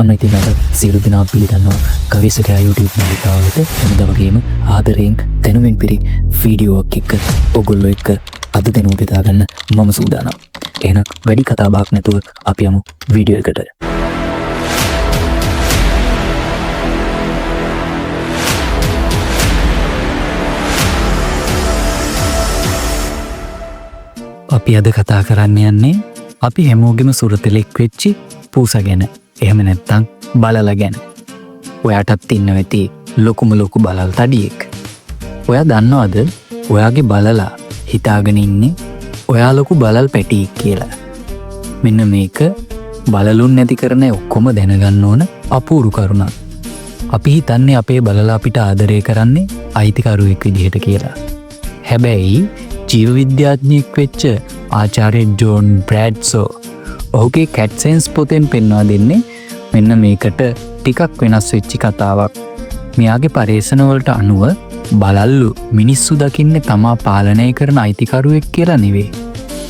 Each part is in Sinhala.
ඔන්න ඉතින් අද සියලු දෙනා පිළිගන්නවා කවිසකයා YouTube නාලිකාවට හැමදාම වගේම ආදරයෙන් දැනුමින් පිරි වීඩියෝ එකක් ඔයගොල්ලෝ එක්ක අද දෙනු බෙදා ගන්න මම සූදානම්. එහෙනම් වැඩි කතා බහක් නැතුව අපි යමු වීඩියෝ එකට. අපි අද කතා කරන්න යන්නේ අපි හැමෝගෙම සුරතලෙක් වෙච්චි පූසා ගැන. එහෙම නැත්තම් බලලා ගැන. ඔයාටත් ඉන්න වෙති ලොකුම ලොකු බලල් තඩියෙක්. ඔයා දන්නවද ඔයාගේ බලලා හිතාගෙන ඉන්නේ ඔයා ලොකු බලල් පැටියෙක් කියලා. මෙන්න මේක බලලුන් නැති කරන ඔක්කොම දැනගන්න ඕන අපූරු කරුණක්. අපි හිතන්නේ අපේ බලලා අපිට ආදරය කරන්නේ අයිතිකරුවෙක් විදිහට කියලා. හැබැයි ජීව විද්‍යාඥයෙක් වෙච්ච ආචාර්ය ජෝන් බ්‍රැඩ්සෝ ඔහුගේ කැට් සෙන්ස් පොතෙන් පෙන්වා දෙන්නේ මෙන්න මේකට ටිකක් වෙනස් වෙච්චි කතාවක්. මෙයාගේ පර්යේෂණවලට අනුව බලල්ලු මිනිස්සු දකින්නේ තමා පාලනය කරන අයිතිකරුවෙක් කියලා නෙවෙයි.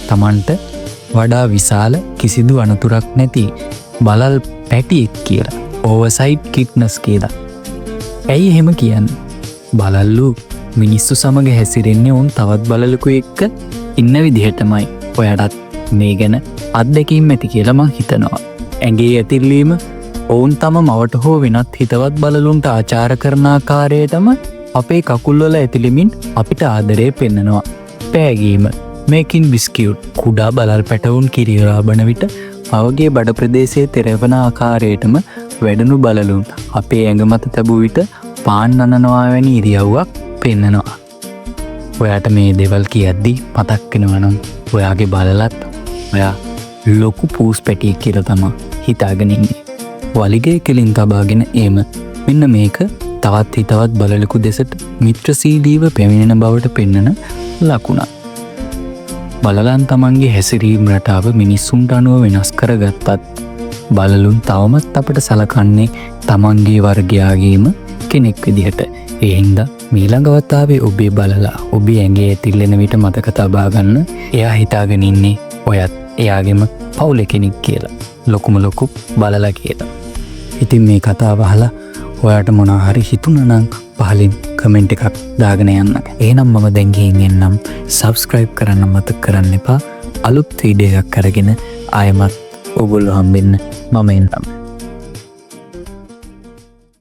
තමන්ට වඩා විශාල කිසිදු අනතුරක් නැති බලල් පැටියෙක් කියලා. ඕවර්සයිට් කිට්නස් කියලා. ඇයි එහෙම කියන්නේ? බලල්ලු මිනිස්සු සමග හැසිරෙන්නේ උන් තවත් බලලකු එක්ක ඉන්න විදිහටමයි. ඔයාටත් මේ ගැන අත්දැකීම් ඇති කියලා මං හිතනවා. ඇගේ ඇතිල්ලීම ඔවුන් තම මවට හෝ වෙනත් හිතවත් බලලුන්ට ආචාර කරන ආකාරයටම අපේ කකුල්වල ඇතිලිමින් අපිට ආදරය පෙන්නනවා. පෑගීම මේකින් බිස්කියුට් කුඩා බලල් පැටවුන් කිරියරාබන විට පවගේ බඩ ප්‍රදේශයේ තෙරවන ආකාරයටම වැඩනු බලලුන් අපේ ඇඟ මත තැබූ විට පාන් අනනවා වැනි ඉරියව්වක් පෙන්නනවා. ඔයාට මේ දෙවල් කියද්දි මතක් වෙනවනම් ඔයාගේ බලලත් ඔයා ලොකු පූස් පැටියෙක් කියලා තමා හිතාගෙන ඉන්නේ. වලිගේ කෙලින් තබාගෙන එම මෙන්න මේක තවත් හිතවත් බලලකු දෙසට මිත්‍රශීලීව පැමිණෙන බවට පෙන්නන ලකුණක්. බලලන් තමන්ගේ හැසිරීම් රටාව මිනිස්සුන්ට අනුව වෙනස් කරගත්තත් බලලුන් තවමත් අපට සලකන්නේ තමන්ගේ වර්ගයාගේම කෙනෙක් විදිහට. ඒ හින්දා මීළඟවතාවේ ඔබේ බලලා ඔබේ ඇඟේ ඇතිල්ලෙන විට මතක තබා ගන්න එයා හිතාගෙන ඉන්නේ ඔයත් එයාගෙම පවුල කෙනෙක් කියලා. ලොකුම ලොකු බලලා කියලා. ඉතින් මේ කතාව අහලා ඔයාට මොනවා හරි හිතුණා නම් පහලින් කමෙන්ට් එකක් දාගෙන යන්න. එහෙනම් මම දැන් ගිහින් එන්නම්. subscribe කරන්න මතක කරන්න එපා. අලුත් වීඩියෝ එකක් අරගෙන ආයෙමත් ඔයගොල්ලෝ හම්බෙන්න මම එන්නම්.